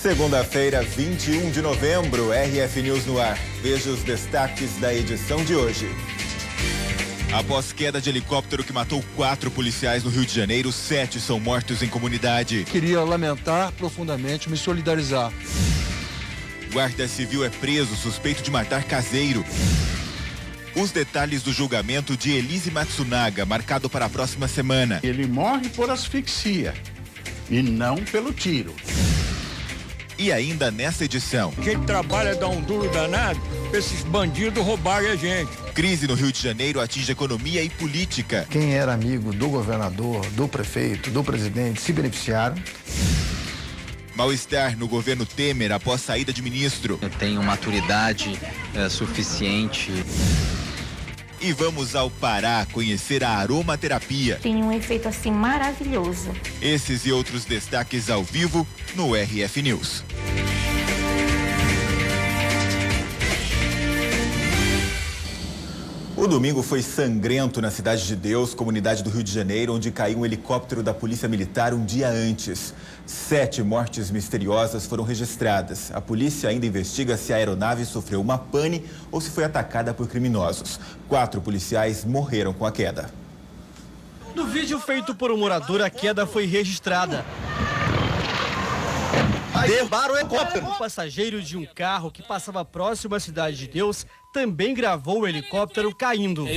Segunda-feira, 21 de novembro, RF News no ar. Veja os destaques da edição de hoje. Após queda de helicóptero que matou 4 policiais no Rio de Janeiro, 7 são mortos em comunidade. Queria lamentar profundamente, me solidarizar. Guarda Civil é preso, suspeito de matar caseiro. Os detalhes do julgamento de Elise Matsunaga, marcado para a próxima semana. Ele morre por asfixia e não pelo tiro. E ainda nessa edição. Quem trabalha dá um duro danado pra esses bandidos roubarem a gente. Crise no Rio de Janeiro atinge economia e política. Quem era amigo do governador, do prefeito, do presidente se beneficiaram. Mal-estar no governo Temer após saída de ministro. Eu tenho maturidade suficiente. E vamos ao Pará conhecer a aromaterapia. Tem um efeito assim maravilhoso. Esses e outros destaques ao vivo no RF News. O domingo foi sangrento na Cidade de Deus, comunidade do Rio de Janeiro, onde caiu um helicóptero da Polícia Militar um dia antes. 7 mortes misteriosas foram registradas. A polícia ainda investiga se a aeronave sofreu uma pane ou se foi atacada por criminosos. 4 policiais morreram com a queda. No vídeo feito por um morador, a queda foi registrada. Derrubaram o helicóptero. O passageiro de um carro que passava próximo à Cidade de Deus também gravou o helicóptero caindo.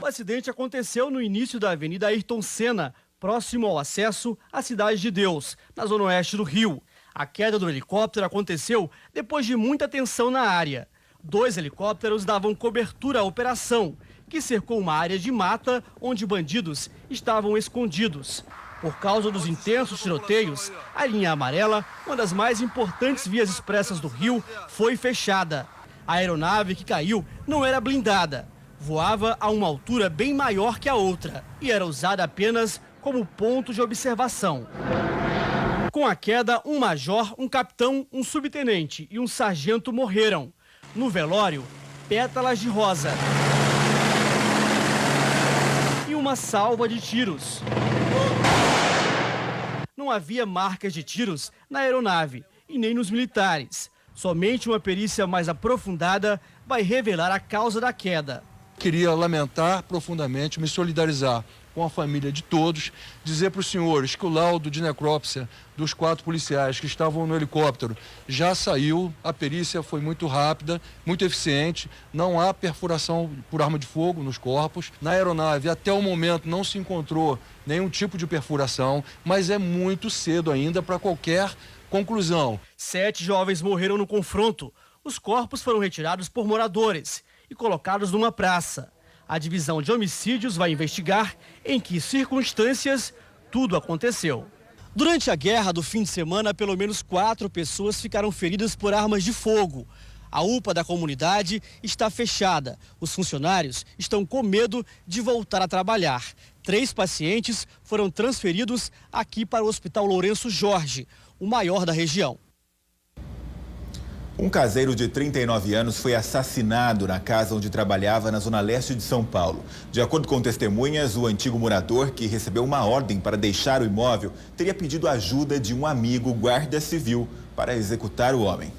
O acidente aconteceu no início da Avenida Ayrton Senna, próximo ao acesso à Cidade de Deus, na zona oeste do Rio. A queda do helicóptero aconteceu depois de muita tensão na área. 2 helicópteros davam cobertura à operação, que cercou uma área de mata onde bandidos estavam escondidos. Por causa dos intensos tiroteios, a linha amarela, uma das mais importantes vias expressas do Rio, foi fechada. A aeronave que caiu não era blindada. Voava a uma altura bem maior que a outra e era usada apenas como ponto de observação. Com a queda, um major, um capitão, um subtenente e um sargento morreram. No velório, pétalas de rosa e uma salva de tiros. Não havia marcas de tiros na aeronave e nem nos militares. Somente uma perícia mais aprofundada vai revelar a causa da queda. Queria lamentar profundamente, me solidarizar com a família de todos, dizer para os senhores que o laudo de necrópsia dos 4 policiais que estavam no helicóptero já saiu, a perícia foi muito rápida, muito eficiente, não há perfuração por arma de fogo nos corpos. Na aeronave, até o momento, não se encontrou nenhum tipo de perfuração, mas é muito cedo ainda para qualquer conclusão. 7 jovens morreram no confronto. Os corpos foram retirados por moradores e colocados numa praça. A divisão de homicídios vai investigar em que circunstâncias tudo aconteceu. Durante a guerra do fim de semana, pelo menos 4 pessoas ficaram feridas por armas de fogo. A UPA da comunidade está fechada. Os funcionários estão com medo de voltar a trabalhar. 3 pacientes foram transferidos aqui para o Hospital Lourenço Jorge, o maior da região. Um caseiro de 39 anos foi assassinado na casa onde trabalhava na zona leste de São Paulo. De acordo com testemunhas, o antigo morador, que recebeu uma ordem para deixar o imóvel, teria pedido ajuda de um amigo guarda civil para executar o homem.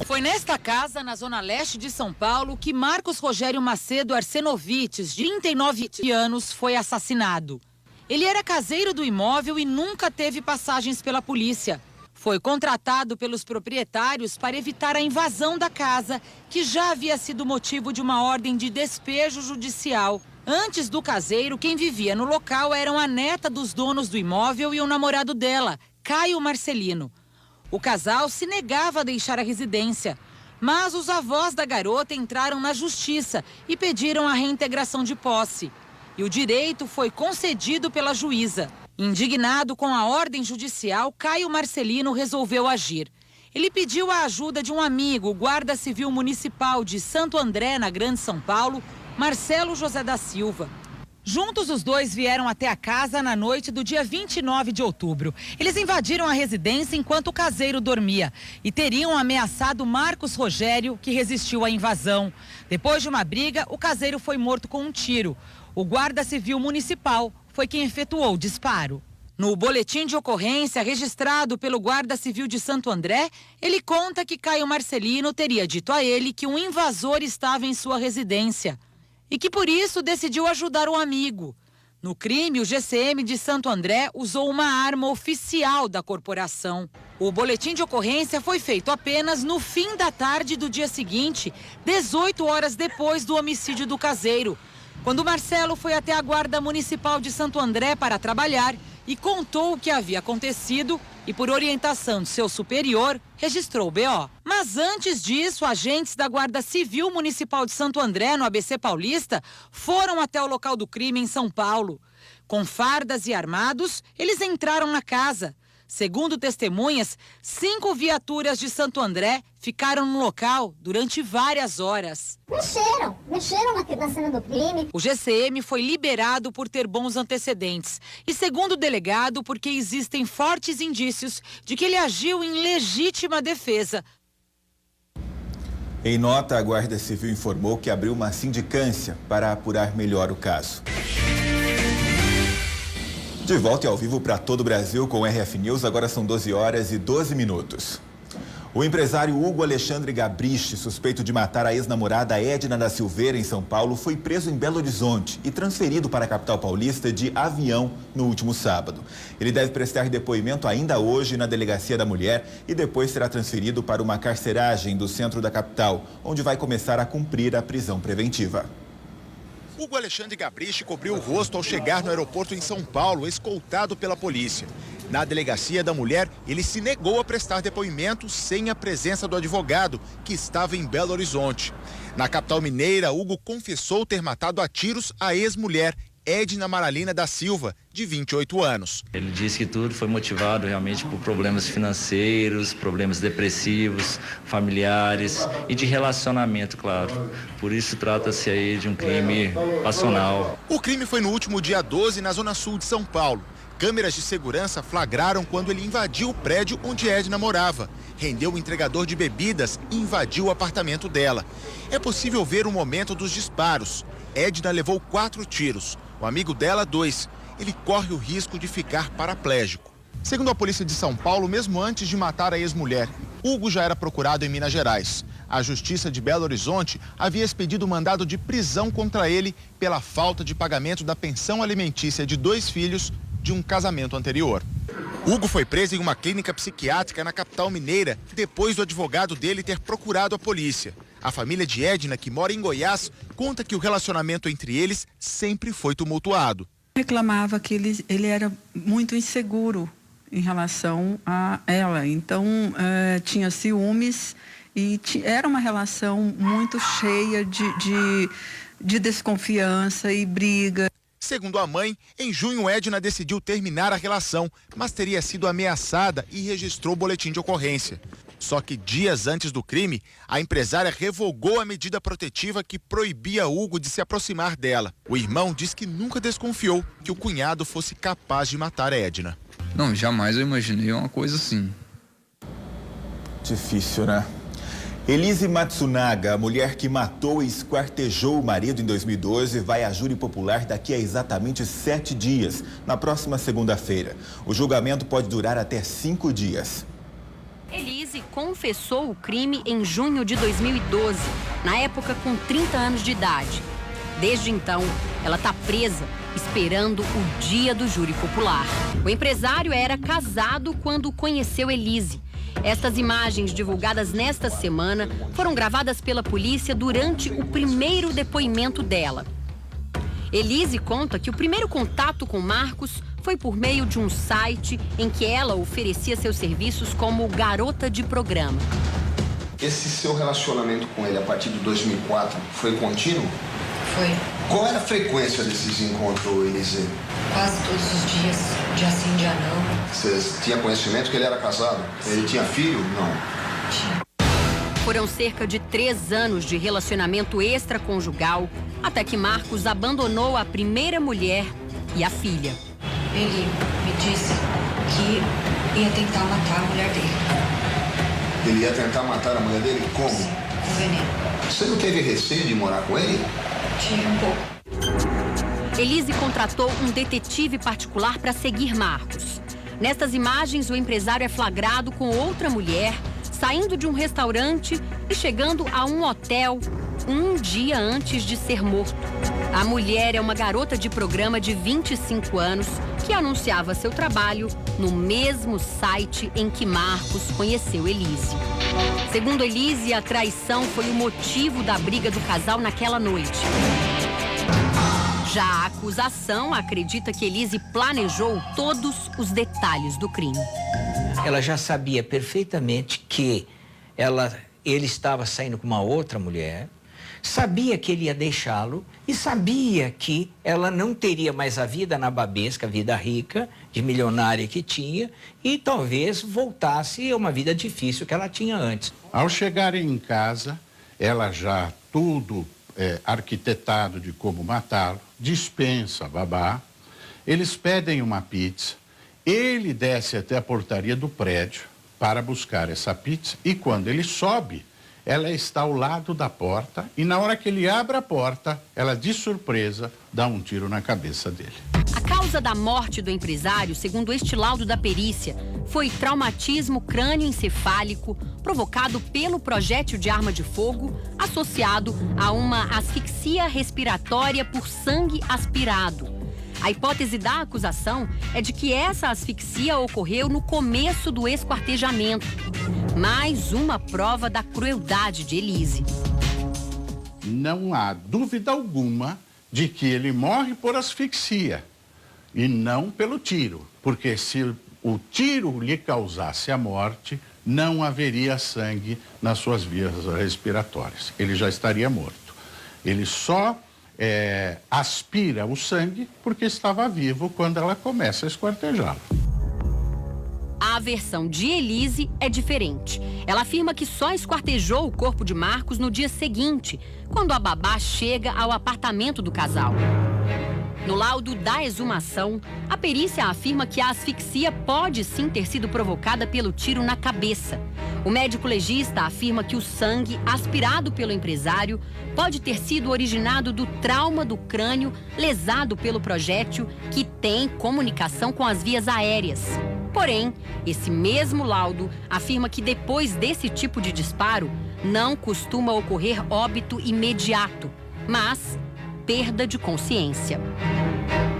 Foi nesta casa, na zona leste de São Paulo, que Marcos Rogério Macedo Arsenovites, de 39 anos, foi assassinado. Ele era caseiro do imóvel e nunca teve passagens pela polícia. Foi contratado pelos proprietários para evitar a invasão da casa, que já havia sido motivo de uma ordem de despejo judicial. Antes do caseiro, quem vivia no local eram a neta dos donos do imóvel e o namorado dela, Caio Marcelino. O casal se negava a deixar a residência, mas os avós da garota entraram na justiça e pediram a reintegração de posse. E o direito foi concedido pela juíza. Indignado com a ordem judicial, Caio Marcelino resolveu agir. Ele pediu a ajuda de um amigo, o guarda civil municipal de Santo André, na Grande São Paulo, Marcelo José da Silva. Juntos, os dois vieram até a casa na noite do dia 29 de outubro. Eles invadiram a residência enquanto o caseiro dormia e teriam ameaçado Marcos Rogério, que resistiu à invasão. Depois de uma briga, o caseiro foi morto com um tiro. O guarda civil municipal foi quem efetuou o disparo. No boletim de ocorrência registrado pelo Guarda Civil de Santo André, ele conta que Caio Marcelino teria dito a ele que um invasor estava em sua residência e que por isso decidiu ajudar o amigo. No crime, o GCM de Santo André usou uma arma oficial da corporação. O boletim de ocorrência foi feito apenas no fim da tarde do dia seguinte, 18 horas depois do homicídio do caseiro, quando Marcelo foi até a Guarda Municipal de Santo André para trabalhar e contou o que havia acontecido e, por orientação de seu superior, registrou o BO. Mas antes disso, agentes da Guarda Civil Municipal de Santo André, no ABC Paulista, foram até o local do crime em São Paulo. Com fardas e armados, eles entraram na casa. Segundo testemunhas, 5 viaturas de Santo André ficaram no local durante várias horas. Mexeram na cena do crime. O GCM foi liberado por ter bons antecedentes e, segundo o delegado, porque existem fortes indícios de que ele agiu em legítima defesa. Em nota, a Guarda Civil informou que abriu uma sindicância para apurar melhor o caso. De volta e ao vivo para todo o Brasil com o RF News, agora são 12 horas e 12 minutos. O empresário Hugo Alexandre Gabriche, suspeito de matar a ex-namorada Edna da Silveira em São Paulo, foi preso em Belo Horizonte e transferido para a capital paulista de avião no último sábado. Ele deve prestar depoimento ainda hoje na Delegacia da Mulher e depois será transferido para uma carceragem do centro da capital, onde vai começar a cumprir a prisão preventiva. Hugo Alexandre Gabriche cobriu o rosto ao chegar no aeroporto em São Paulo, escoltado pela polícia. Na Delegacia da Mulher, ele se negou a prestar depoimento sem a presença do advogado, que estava em Belo Horizonte. Na capital mineira, Hugo confessou ter matado a tiros a ex-mulher, Edna Maralina da Silva, de 28 anos. Ele disse que tudo foi motivado realmente por problemas financeiros, problemas depressivos, familiares e de relacionamento, claro. Por isso trata-se aí de um crime passional. O crime foi no último dia 12, na zona sul de São Paulo. Câmeras de segurança flagraram quando ele invadiu o prédio onde Edna morava. Rendeu o entregador de bebidas e invadiu o apartamento dela. É possível ver o momento dos disparos. Edna levou 4 tiros. O amigo dela, 2. Ele corre o risco de ficar paraplégico. Segundo a polícia de São Paulo, mesmo antes de matar a ex-mulher, Hugo já era procurado em Minas Gerais. A Justiça de Belo Horizonte havia expedido mandado de prisão contra ele pela falta de pagamento da pensão alimentícia de 2 filhos de um casamento anterior. Hugo foi preso em uma clínica psiquiátrica na capital mineira depois do advogado dele ter procurado a polícia. A família de Edna, que mora em Goiás, conta que o relacionamento entre eles sempre foi tumultuado. Reclamava que ele era muito inseguro em relação a ela, então tinha ciúmes e era uma relação muito cheia de desconfiança e briga. Segundo a mãe, em junho Edna decidiu terminar a relação, mas teria sido ameaçada e registrou o boletim de ocorrência. Só que dias antes do crime, a empresária revogou a medida protetiva que proibia Hugo de se aproximar dela. O irmão diz que nunca desconfiou que o cunhado fosse capaz de matar Edna. Não, jamais eu imaginei uma coisa assim. Difícil, né? Elise Matsunaga, a mulher que matou e esquartejou o marido em 2012, vai a júri popular daqui a exatamente 7 dias, na próxima segunda-feira. O julgamento pode durar até 5 dias. Elise confessou o crime em junho de 2012, na época com 30 anos de idade. Desde então, ela está presa, esperando o dia do júri popular. O empresário era casado quando conheceu Elise. Estas imagens divulgadas nesta semana foram gravadas pela polícia durante o primeiro depoimento dela. Elise conta que o primeiro contato com Marcos foi por meio de um site em que ela oferecia seus serviços como garota de programa. Esse seu relacionamento com ele a partir de 2004 foi contínuo? Foi. Qual era a frequência desses encontros, Elise? Quase todos os dias, dia sim, dia não. Você tinha conhecimento que ele era casado? Ele tinha filho? Não. Tinha. Foram cerca de 3 anos de relacionamento extraconjugal, até que Marcos abandonou a primeira mulher e a filha. Ele me disse que ia tentar matar a mulher dele. Ele ia tentar matar a mulher dele? Como? Sim, com veneno. Você não teve receio de morar com ele? Tive um pouco. Elise contratou um detetive particular para seguir Marcos. Nestas imagens, o empresário é flagrado com outra mulher, saindo de um restaurante e chegando a um hotel um dia antes de ser morto. A mulher é uma garota de programa de 25 anos que anunciava seu trabalho no mesmo site em que Marcos conheceu Elise. Segundo Elise, a traição foi o motivo da briga do casal naquela noite. Já a acusação acredita que Elise planejou todos os detalhes do crime. Ela já sabia perfeitamente que ele estava saindo com uma outra mulher, sabia que ele ia deixá-lo e sabia que ela não teria mais a vida nababesca, a vida rica, de milionária que tinha, e talvez voltasse a uma vida difícil que ela tinha antes. Ao chegarem em casa, ela já tudo arquitetado de como matá-lo, dispensa a babá, eles pedem uma pizza, ele desce até a portaria do prédio para buscar essa pizza e quando ele sobe, ela está ao lado da porta e na hora que ele abre a porta, ela de surpresa dá um tiro na cabeça dele. A causa da morte do empresário, segundo este laudo da perícia, foi traumatismo crânioencefálico provocado pelo projétil de arma de fogo associado a uma asfixia respiratória por sangue aspirado. A hipótese da acusação é de que essa asfixia ocorreu no começo do esquartejamento. Mais uma prova da crueldade de Elise. Não há dúvida alguma de que ele morre por asfixia e não pelo tiro, porque se o tiro lhe causasse a morte, não haveria sangue nas suas vias respiratórias. Ele já estaria morto. Ele só aspira o sangue porque estava vivo quando ela começa a esquartejá-lo. A versão de Elise é diferente. Ela afirma que só esquartejou o corpo de Marcos no dia seguinte, quando a babá chega ao apartamento do casal. No laudo da exumação, a perícia afirma que a asfixia pode sim ter sido provocada pelo tiro na cabeça. O médico legista afirma que o sangue aspirado pelo empresário pode ter sido originado do trauma do crânio lesado pelo projétil, que tem comunicação com as vias aéreas. Porém, esse mesmo laudo afirma que depois desse tipo de disparo, não costuma ocorrer óbito imediato, mas perda de consciência.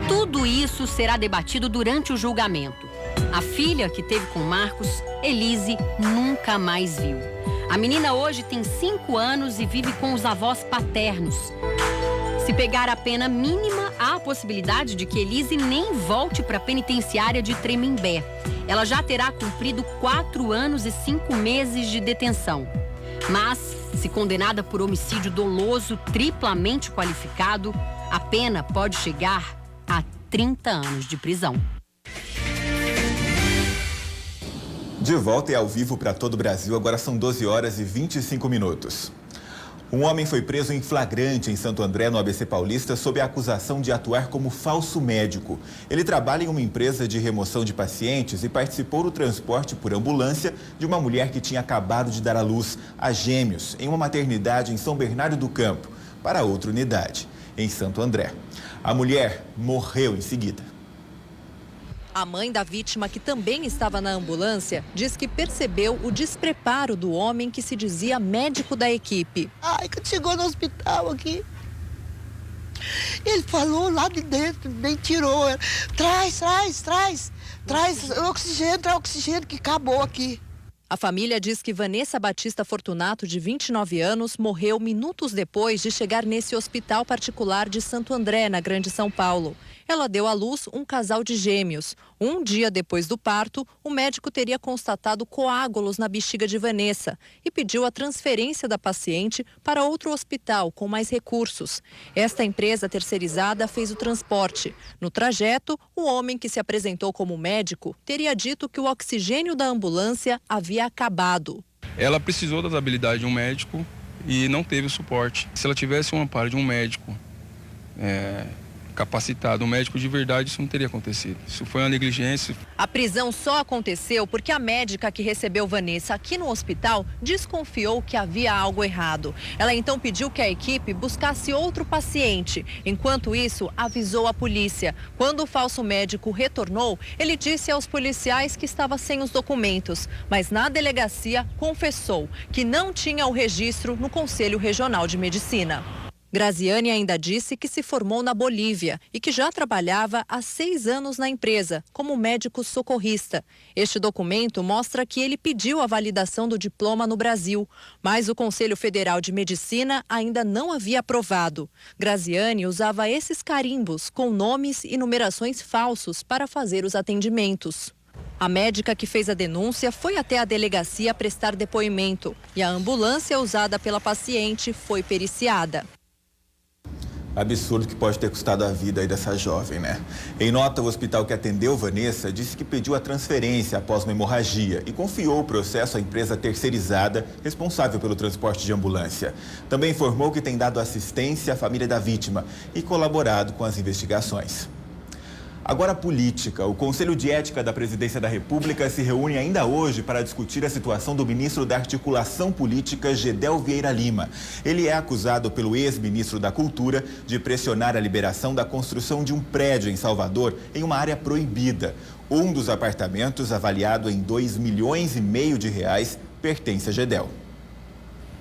Tudo isso será debatido durante o julgamento. A filha que teve com Marcos, Elise, nunca mais viu. A menina hoje tem 5 anos e vive com os avós paternos. Se pegar a pena mínima, há a possibilidade de que Elise nem volte para a penitenciária de Tremembé. Ela já terá cumprido 4 anos e 5 meses de detenção. Mas, se condenada por homicídio doloso triplamente qualificado, a pena pode chegar a 30 anos de prisão. De volta e ao vivo para todo o Brasil, agora são 12 horas e 25 minutos. Um homem foi preso em flagrante em Santo André, no ABC Paulista, sob a acusação de atuar como falso médico. Ele trabalha em uma empresa de remoção de pacientes e participou do transporte por ambulância de uma mulher que tinha acabado de dar à luz a gêmeos em uma maternidade em São Bernardo do Campo, para outra unidade, em Santo André. A mulher morreu em seguida. A mãe da vítima, que também estava na ambulância, diz que percebeu o despreparo do homem que se dizia médico da equipe. Ai, quando chegou no hospital aqui, ele falou lá de dentro, nem tirou. Traz oxigênio que acabou aqui. A família diz que Vanessa Batista Fortunato, de 29 anos, morreu minutos depois de chegar nesse hospital particular de Santo André, na Grande São Paulo. Ela deu à luz um casal de gêmeos. Um dia depois do parto, o médico teria constatado coágulos na bexiga de Vanessa e pediu a transferência da paciente para outro hospital com mais recursos. Esta empresa terceirizada fez o transporte. No trajeto, o homem que se apresentou como médico teria dito que o oxigênio da ambulância havia acabado. Ela precisou das habilidades de um médico e não teve o suporte. Se ela tivesse um amparo de um médico capacitado, um médico de verdade, isso não teria acontecido. Isso foi uma negligência. A prisão só aconteceu porque a médica que recebeu Vanessa aqui no hospital desconfiou que havia algo errado. Ela então pediu que a equipe buscasse outro paciente. Enquanto isso, avisou a polícia. Quando o falso médico retornou, ele disse aos policiais que estava sem os documentos, mas na delegacia confessou que não tinha o registro no Conselho Regional de Medicina. Graziane ainda disse que se formou na Bolívia e que já trabalhava há 6 anos na empresa, como médico socorrista. Este documento mostra que ele pediu a validação do diploma no Brasil, mas o Conselho Federal de Medicina ainda não havia aprovado. Graziane usava esses carimbos com nomes e numerações falsos para fazer os atendimentos. A médica que fez a denúncia foi até a delegacia prestar depoimento e a ambulância usada pela paciente foi periciada. Absurdo que pode ter custado a vida aí dessa jovem, né? Em nota, o hospital que atendeu Vanessa disse que pediu a transferência após uma hemorragia e confiou o processo à empresa terceirizada responsável pelo transporte de ambulância. Também informou que tem dado assistência à família da vítima e colaborado com as investigações. Agora, a política. O Conselho de Ética da Presidência da República se reúne ainda hoje para discutir a situação do ministro da Articulação Política, Gedel Vieira Lima. Ele é acusado pelo ex-ministro da Cultura de pressionar a liberação da construção de um prédio em Salvador em uma área proibida. Um dos apartamentos, avaliado em R$2,5 milhões, pertence a Gedel.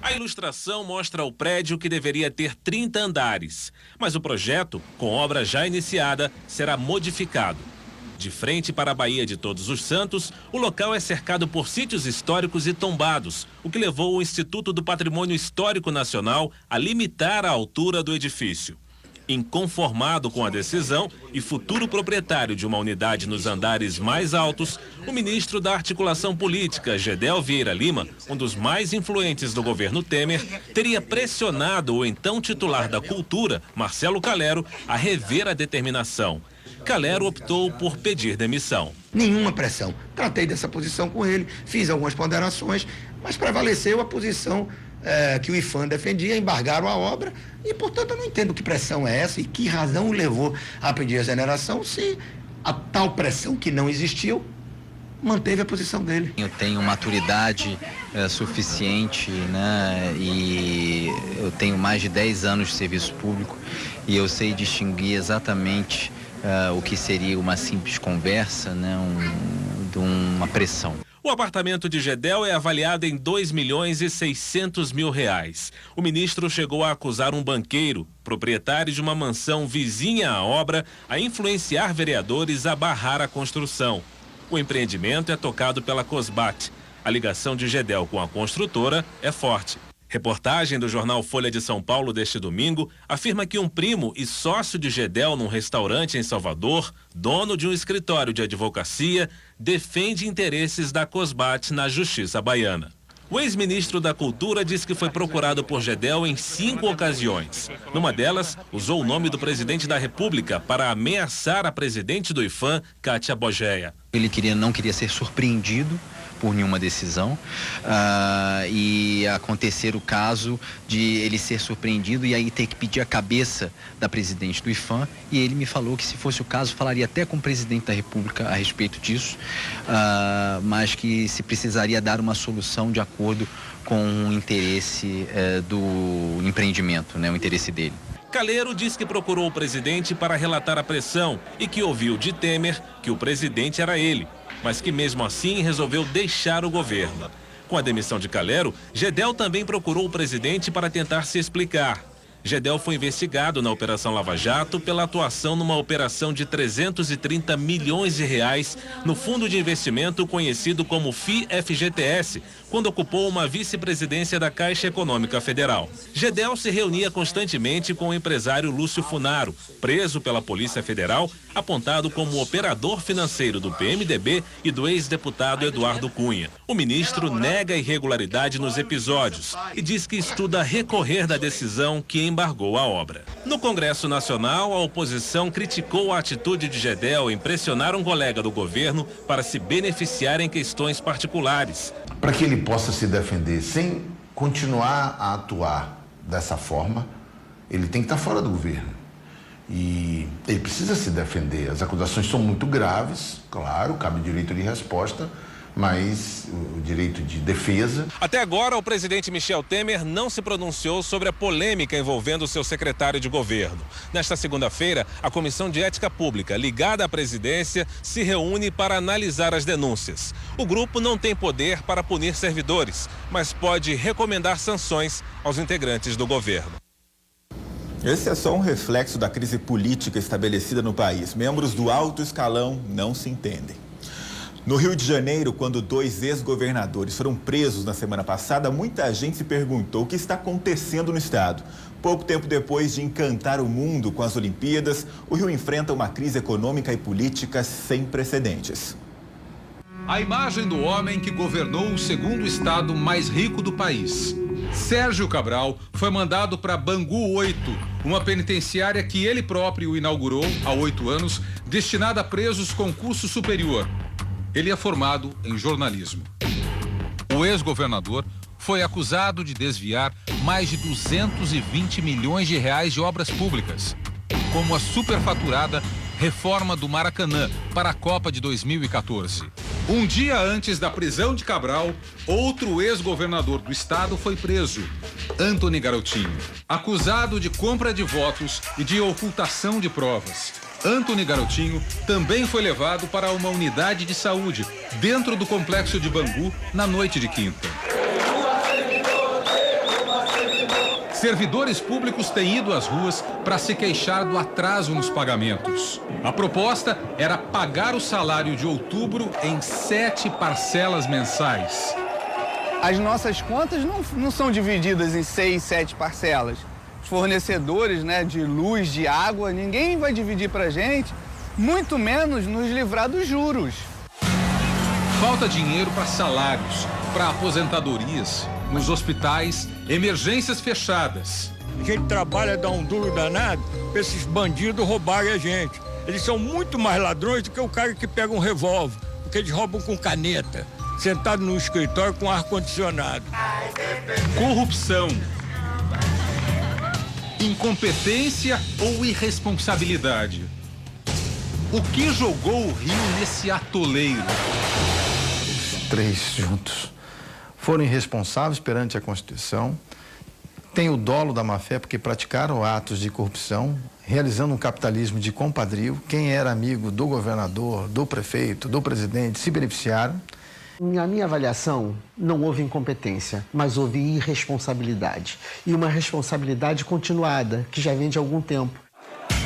A ilustração mostra o prédio que deveria ter 30 andares, mas o projeto, com obra já iniciada, será modificado. De frente para a Baía de Todos os Santos, o local é cercado por sítios históricos e tombados, o que levou o Instituto do Patrimônio Histórico Nacional a limitar a altura do edifício. Inconformado com a decisão e futuro proprietário de uma unidade nos andares mais altos, o ministro da Articulação Política, Gedel Vieira Lima, um dos mais influentes do governo Temer, teria pressionado o então titular da Cultura, Marcelo Calero, a rever a determinação. Calero optou por pedir demissão. Nenhuma pressão. Tratei dessa posição com ele, fiz algumas ponderações, mas prevaleceu a posição que o IPHAN defendia, embargaram a obra e, portanto, eu não entendo que pressão é essa e que razão o levou a pedir a exoneração se a tal pressão que não existiu manteve a posição dele. Eu tenho maturidade suficiente, né, e eu tenho mais de 10 anos de serviço público e eu sei distinguir exatamente o que seria uma simples conversa, né, de uma pressão. O apartamento de Gedel é avaliado em R$2,6 milhões. O ministro chegou a acusar um banqueiro, proprietário de uma mansão vizinha à obra, a influenciar vereadores a barrar a construção. O empreendimento é tocado pela Cosbat. A ligação de Gedel com a construtora é forte. Reportagem do jornal Folha de São Paulo deste domingo afirma que um primo e sócio de Gedel num restaurante em Salvador, dono de um escritório de advocacia, defende interesses da Cosbat na justiça baiana. O ex-ministro da Cultura diz que foi procurado por Gedel em 5 ocasiões. Numa delas, usou o nome do presidente da República para ameaçar a presidente do IPHAN, Kátia Bogeia. Ele não queria ser surpreendido por nenhuma decisão e acontecer o caso de ele ser surpreendido e aí ter que pedir a cabeça da presidente do IPHAN, e ele me falou que, se fosse o caso, falaria até com o presidente da República a respeito disso, mas que se precisaria dar uma solução de acordo com o interesse do empreendimento, né, o interesse dele. Calero diz que procurou o presidente para relatar a pressão e que ouviu de Temer que o presidente era ele, mas que mesmo assim resolveu deixar o governo. Com a demissão de Calero, Gedel também procurou o presidente para tentar se explicar. Gedel foi investigado na Operação Lava Jato pela atuação numa operação de R$330 milhões no fundo de investimento conhecido como FI-FGTS, quando ocupou uma vice-presidência da Caixa Econômica Federal. Gedel se reunia constantemente com o empresário Lúcio Funaro, preso pela Polícia Federal, apontado como operador financeiro do PMDB e do ex-deputado Eduardo Cunha. O ministro nega irregularidade nos episódios e diz que estuda recorrer da decisão que embargou a obra. No Congresso Nacional, a oposição criticou a atitude de Gedel em pressionar um colega do governo para se beneficiar em questões particulares. Para que ele possa se defender sem continuar a atuar dessa forma, ele tem que estar fora do governo. E ele precisa se defender. As acusações são muito graves, claro, cabe direito de resposta, mas o direito de defesa. Até agora, o presidente Michel Temer não se pronunciou sobre a polêmica envolvendo seu secretário de governo. Nesta segunda-feira, a Comissão de Ética Pública, ligada à presidência, se reúne para analisar as denúncias. O grupo não tem poder para punir servidores, mas pode recomendar sanções aos integrantes do governo. Esse é só um reflexo da crise política estabelecida no país. Membros do alto escalão não se entendem. No Rio de Janeiro, quando 2 ex-governadores foram presos na semana passada, muita gente se perguntou o que está acontecendo no estado. Pouco tempo depois de encantar o mundo com as Olimpíadas, o Rio enfrenta uma crise econômica e política sem precedentes. A imagem do homem que governou o segundo estado mais rico do país. Sérgio Cabral foi mandado para Bangu 8, uma penitenciária que ele próprio inaugurou há 8 anos, destinada a presos com curso superior. Ele é formado em jornalismo. O ex-governador foi acusado de desviar mais de 220 milhões de reais de obras públicas, como a superfaturada reforma do Maracanã para a Copa de 2014. Um dia antes da prisão de Cabral, outro ex-governador do estado foi preso, Antony Garotinho, acusado de compra de votos e de ocultação de provas. Antony Garotinho também foi levado para uma unidade de saúde dentro do complexo de Bangu na noite de quinta. Servidores públicos têm ido às ruas para se queixar do atraso nos pagamentos. A proposta era pagar o salário de outubro em 7 parcelas mensais. As nossas contas não são divididas em 6, 7 parcelas. Os fornecedores, de luz, de água, ninguém vai dividir pra gente, muito menos nos livrar dos juros. Falta dinheiro para salários, para aposentadorias, nos hospitais, emergências fechadas. A gente trabalha, dá um duro danado para esses bandidos roubarem a gente. Eles são muito mais ladrões do que o cara que pega um revólver, porque eles roubam com caneta, sentado no escritório com ar-condicionado. Corrupção. Incompetência ou irresponsabilidade? O que jogou o Rio nesse atoleiro? Os 3 juntos foram irresponsáveis perante a Constituição, têm o dolo da má-fé porque praticaram atos de corrupção, realizando um capitalismo de compadrio. Quem era amigo do governador, do prefeito, do presidente, se beneficiaram. Na minha avaliação, não houve incompetência, mas houve irresponsabilidade. E uma responsabilidade continuada, que já vem de algum tempo.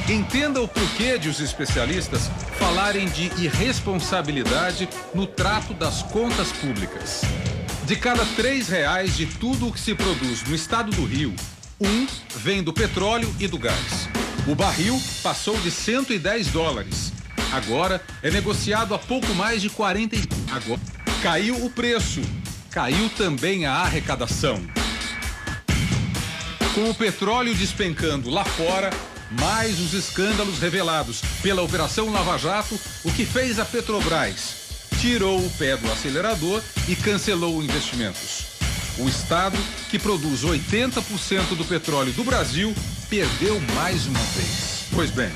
Entenda o porquê de os especialistas falarem de irresponsabilidade no trato das contas públicas. De cada R$3 de tudo o que se produz no estado do Rio, 1 vem do petróleo e do gás. O barril passou de $110. Agora é negociado a pouco mais de 40. Agora caiu o preço, caiu também a arrecadação. Com o petróleo despencando lá fora, mais os escândalos revelados pela Operação Lava Jato, o que fez a Petrobras? Tirou o pé do acelerador e cancelou investimentos. O estado, que produz 80% do petróleo do Brasil, perdeu mais uma vez. Pois bem,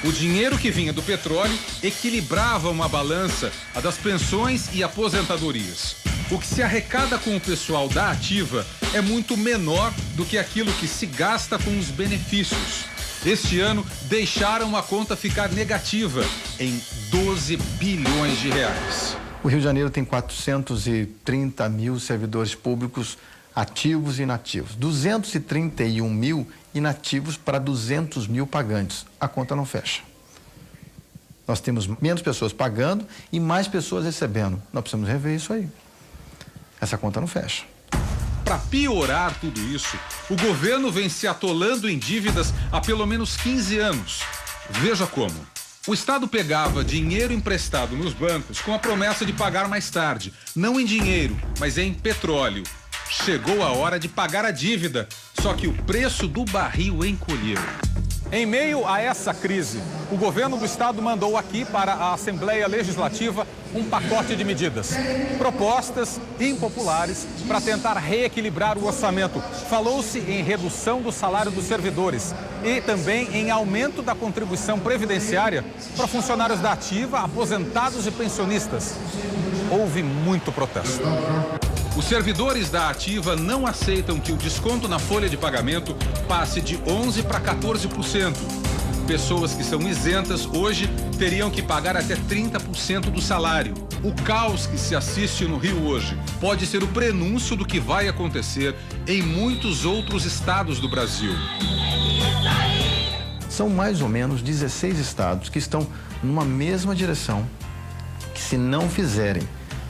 o dinheiro que vinha do petróleo equilibrava uma balança, a das pensões e aposentadorias. O que se arrecada com o pessoal da ativa é muito menor do que aquilo que se gasta com os benefícios. Este ano, deixaram a conta ficar negativa em 12 bilhões de reais. O Rio de Janeiro tem 430 mil servidores públicos ativos e inativos. 231 mil inativos para 200 mil pagantes. A conta não fecha. Nós temos menos pessoas pagando e mais pessoas recebendo. Nós precisamos rever isso aí. Essa conta não fecha. Para piorar tudo isso, o governo vem se atolando em dívidas há pelo menos 15 anos. Veja como. O Estado pegava dinheiro emprestado nos bancos com a promessa de pagar mais tarde, não em dinheiro, mas em petróleo. Chegou a hora de pagar a dívida, só que o preço do barril encolheu. Em meio a essa crise, o governo do estado mandou aqui para a Assembleia Legislativa um pacote de medidas. Propostas impopulares para tentar reequilibrar o orçamento. Falou-se em redução do salário dos servidores e também em aumento da contribuição previdenciária para funcionários da ativa, aposentados e pensionistas. Houve muito protesto. Os servidores da ativa não aceitam que o desconto na folha de pagamento passe de 11% para 14%. Pessoas que são isentas hoje teriam que pagar até 30% do salário. O caos que se assiste no Rio hoje pode ser o prenúncio do que vai acontecer em muitos outros estados do Brasil. São mais ou menos 16 estados que estão numa mesma direção, que se não fizerem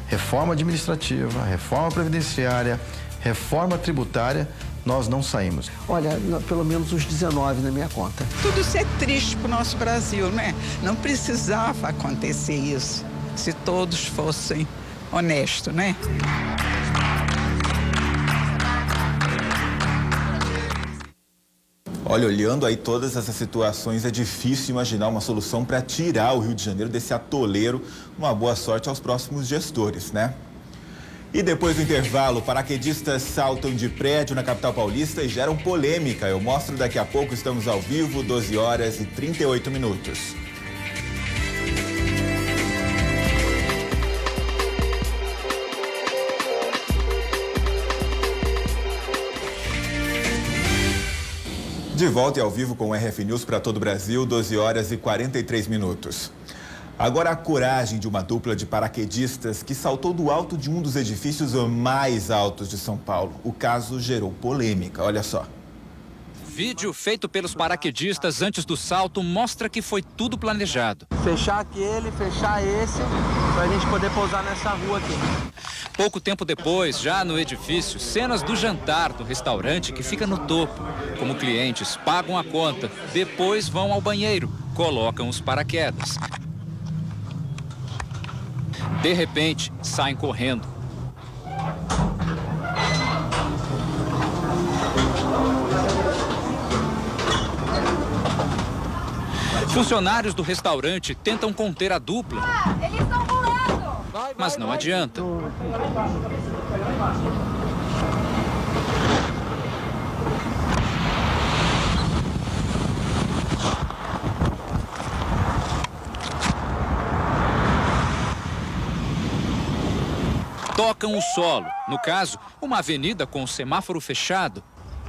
reforma administrativa, reforma previdenciária, reforma tributária, nós não saímos. Olha, pelo menos uns 19 na minha conta. Tudo isso é triste para o nosso Brasil, né? Não precisava acontecer isso, se todos fossem honestos, né? Olha, olhando aí todas essas situações, é difícil imaginar uma solução para tirar o Rio de Janeiro desse atoleiro. Uma boa sorte aos próximos gestores, né? E depois do intervalo, paraquedistas saltam de prédio na capital paulista e geram polêmica. Eu mostro daqui a pouco, estamos ao vivo, 12 horas e 38 minutos. De volta e ao vivo com o RF News para todo o Brasil, 12 horas e 43 minutos. Agora a coragem de uma dupla de paraquedistas que saltou do alto de um dos edifícios mais altos de São Paulo. O caso gerou polêmica, olha só. Vídeo feito pelos paraquedistas antes do salto mostra que foi tudo planejado. Fechar aquele, fechar esse, pra gente poder pousar nessa rua aqui. Pouco tempo depois, já no edifício, cenas do jantar do restaurante que fica no topo. Como clientes pagam a conta, depois vão ao banheiro, colocam os paraquedas. De repente, saem correndo. Funcionários do restaurante tentam conter a dupla. Eles estão pulando! Mas não adianta. Tocam o solo, no caso, uma avenida com o semáforo fechado.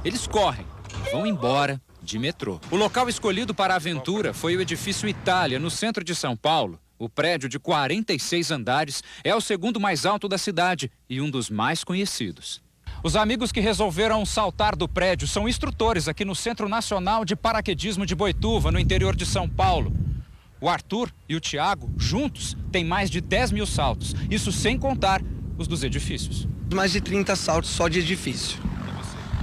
Eles correm, vão embora de metrô. O local escolhido para a aventura foi o edifício Itália, no centro de São Paulo. O prédio de 46 andares é o segundo mais alto da cidade e um dos mais conhecidos. Os amigos que resolveram saltar do prédio são instrutores aqui no Centro Nacional de Paraquedismo de Boituva, no interior de São Paulo. O Arthur e o Tiago, juntos, têm mais de 10 mil saltos, isso sem contar os dos edifícios. Mais de 30 saltos só de edifício.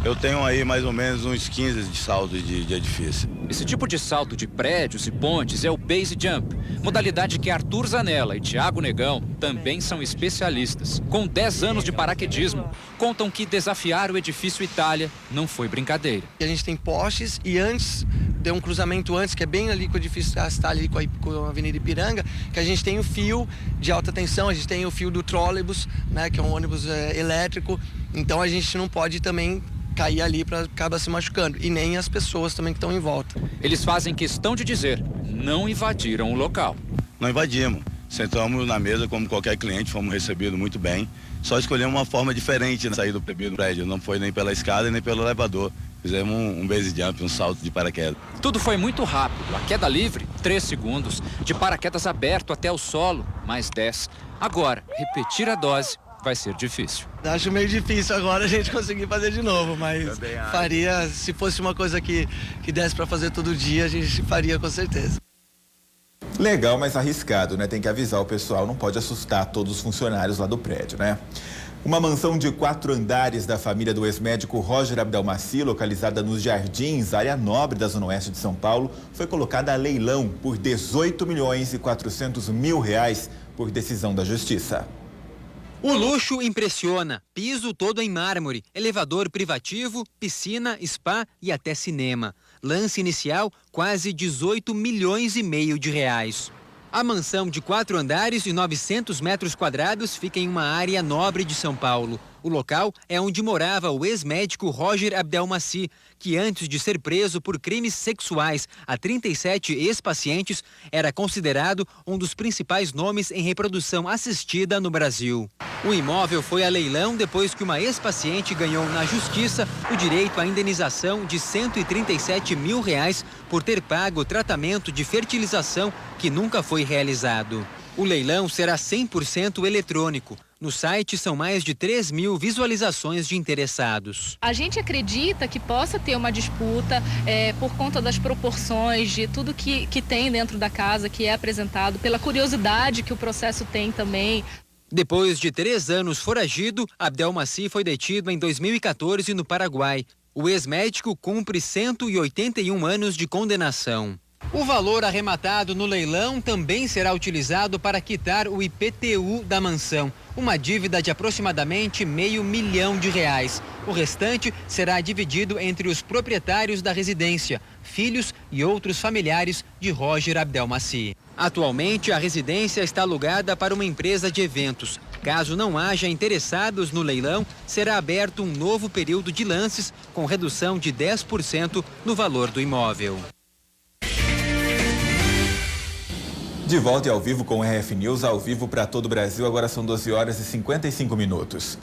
Eu tenho aí mais ou menos uns 15 de saltos de edifício. Esse tipo de salto de prédios e pontes é o base jump, modalidade que Arthur Zanella e Tiago Negão também são especialistas. Com 10 anos de paraquedismo, contam que desafiar o edifício Itália não foi brincadeira. A gente tem postes e antes, deu um cruzamento antes, que é bem ali com o edifício está ali com a Avenida Ipiranga, que a gente tem o fio de alta tensão, a gente tem o fio do trólebus, né, que é um ônibus elétrico, então a gente não pode também cair ali para acabar se machucando, e nem as pessoas também que estão em volta. Eles fazem questão de dizer, não invadiram o local. Não invadimos, sentamos na mesa como qualquer cliente, fomos recebidos muito bem, só escolhemos uma forma diferente de sair do prédio, não foi nem pela escada nem pelo elevador, fizemos um base jump, um salto de paraquedas. Tudo foi muito rápido, a queda livre, 3 segundos, de paraquedas aberto até o solo, mais 10. Agora, repetir a dose vai ser difícil. Acho meio difícil agora a gente conseguir fazer de novo, mas faria, se fosse uma coisa que desse para fazer todo dia, a gente faria com certeza. Legal, mas arriscado, né? Tem que avisar o pessoal, não pode assustar todos os funcionários lá do prédio, né? Uma mansão de 4 andares da família do ex-médico Roger Abdelmaci, localizada nos Jardins, área nobre da Zona Oeste de São Paulo, foi colocada a leilão por R$ 18.400.000 por decisão da Justiça. O luxo impressiona. Piso todo em mármore, elevador privativo, piscina, spa e até cinema. Lance inicial, quase 18 milhões e meio de reais. A mansão de 4 andares e 900 metros quadrados fica em uma área nobre de São Paulo. O local é onde morava o ex-médico Roger Abdelmaci, que antes de ser preso por crimes sexuais a 37 ex-pacientes, era considerado um dos principais nomes em reprodução assistida no Brasil. O imóvel foi a leilão depois que uma ex-paciente ganhou na justiça o direito à indenização de R$137 mil por ter pago o tratamento de fertilização que nunca foi realizado. O leilão será 100% eletrônico. No site são mais de 3 mil visualizações de interessados. A gente acredita que possa ter uma disputa por conta das proporções de tudo que tem dentro da casa, que é apresentado, pela curiosidade que o processo tem também. Depois de 3 anos foragido, Abdelmaci foi detido em 2014 no Paraguai. O ex-médico cumpre 181 anos de condenação. O valor arrematado no leilão também será utilizado para quitar o IPTU da mansão, uma dívida de aproximadamente R$500 mil. O restante será dividido entre os proprietários da residência, filhos e outros familiares de Roger Abdelmaci. Atualmente, a residência está alugada para uma empresa de eventos. Caso não haja interessados no leilão, será aberto um novo período de lances com redução de 10% no valor do imóvel. De volta e ao vivo com o RF News, ao vivo para todo o Brasil, agora são 12 horas e 55 minutos.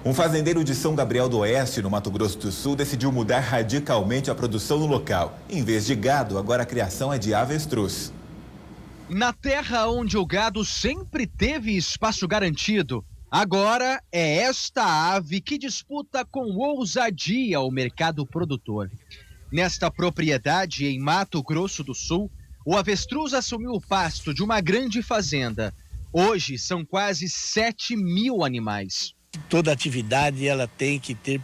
Um fazendeiro de São Gabriel do Oeste, no Mato Grosso do Sul, decidiu mudar radicalmente a produção no local. Em vez de gado, agora a criação é de avestruz. Na terra onde o gado sempre teve espaço garantido, agora é esta ave que disputa com ousadia o mercado produtor. Nesta propriedade, em Mato Grosso do Sul, o avestruz assumiu o pasto de uma grande fazenda. Hoje são quase 7 mil animais. Toda atividade ela tem que ter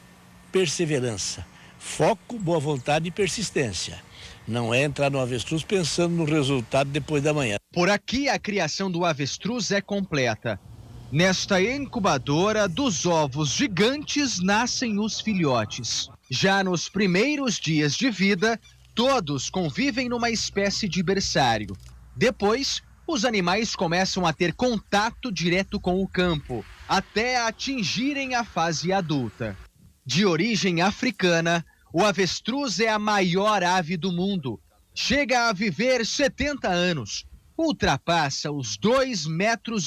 perseverança, foco, boa vontade e persistência. Não é entrar no avestruz pensando no resultado depois da manhã. Por aqui a criação do avestruz é completa. Nesta incubadora dos ovos gigantes nascem os filhotes. Já nos primeiros dias de vida, todos convivem numa espécie de berçário. Depois, os animais começam a ter contato direto com o campo, até atingirem a fase adulta. De origem africana, o avestruz é a maior ave do mundo. Chega a viver 70 anos, ultrapassa os 2,5 metros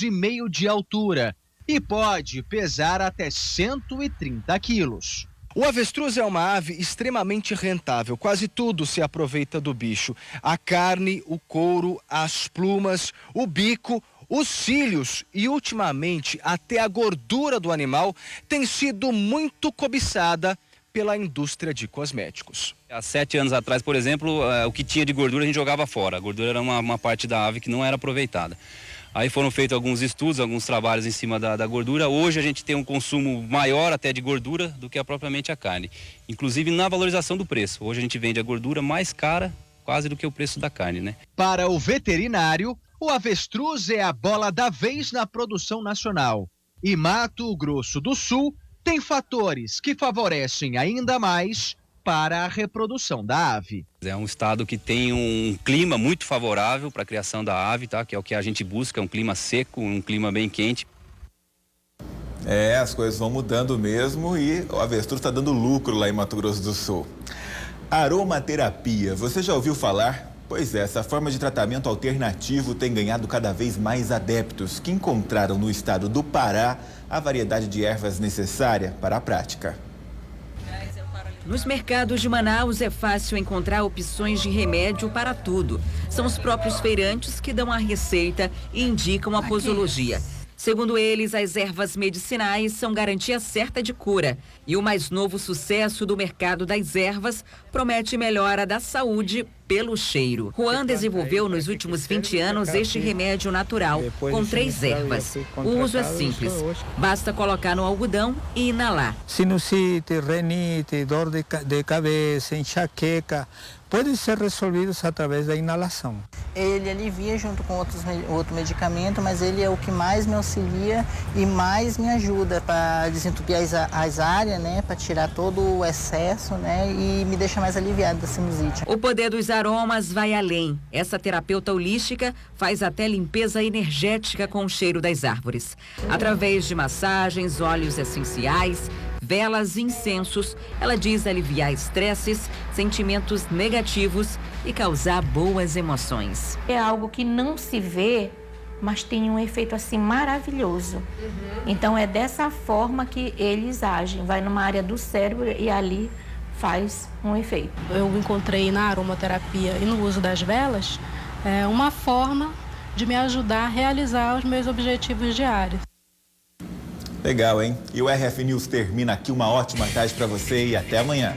de altura e pode pesar até 130 quilos. O avestruz é uma ave extremamente rentável, quase tudo se aproveita do bicho. A carne, o couro, as plumas, o bico, os cílios e, ultimamente, até a gordura do animal tem sido muito cobiçada pela indústria de cosméticos. Há 7 anos atrás, por exemplo, o que tinha de gordura a gente jogava fora. A gordura era uma parte da ave que não era aproveitada. Aí foram feitos alguns estudos, alguns trabalhos em cima da gordura. Hoje a gente tem um consumo maior até de gordura do que propriamente a carne. Inclusive na valorização do preço. Hoje a gente vende a gordura mais cara quase do que o preço da carne, né? Para o veterinário, o avestruz é a bola da vez na produção nacional. E Mato Grosso do Sul tem fatores que favorecem ainda mais para a reprodução da ave. É um estado que tem um clima muito favorável para a criação da ave, tá? Que é o que a gente busca, um clima seco, um clima bem quente. As coisas vão mudando mesmo e o avestruz está dando lucro lá em Mato Grosso do Sul. Aromaterapia, você já ouviu falar? Pois é, essa forma de tratamento alternativo tem ganhado cada vez mais adeptos que encontraram no estado do Pará a variedade de ervas necessária para a prática. Nos mercados de Manaus é fácil encontrar opções de remédio para tudo. São os próprios feirantes que dão a receita e indicam a posologia. Segundo eles, as ervas medicinais são garantia certa de cura. E o mais novo sucesso do mercado das ervas promete melhora da saúde pelo cheiro. Juan desenvolveu nos últimos 20 anos este remédio natural com 3 ervas. O uso é simples. Basta colocar no algodão e inalar. Sinusite, renite, dor de cabeça, enxaqueca, podem ser resolvidos através da inalação. Ele alivia junto com outro medicamento, mas ele é o que mais me auxilia e mais me ajuda para desentupir as áreas, né, para tirar todo o excesso, né, e me deixa mais aliviada da sinusite. O poder dos aromas vai além. Essa terapeuta holística faz até limpeza energética com o cheiro das árvores. Através de massagens, óleos essenciais, velas e incensos, ela diz aliviar estresses, sentimentos negativos e causar boas emoções. É algo que não se vê, mas tem um efeito assim maravilhoso. Então é dessa forma que eles agem. Vai numa área do cérebro e ali faz um efeito. Eu encontrei na aromaterapia e no uso das velas uma forma de me ajudar a realizar os meus objetivos diários. Legal, hein? E o RF News termina aqui. Uma ótima tarde para você e até amanhã.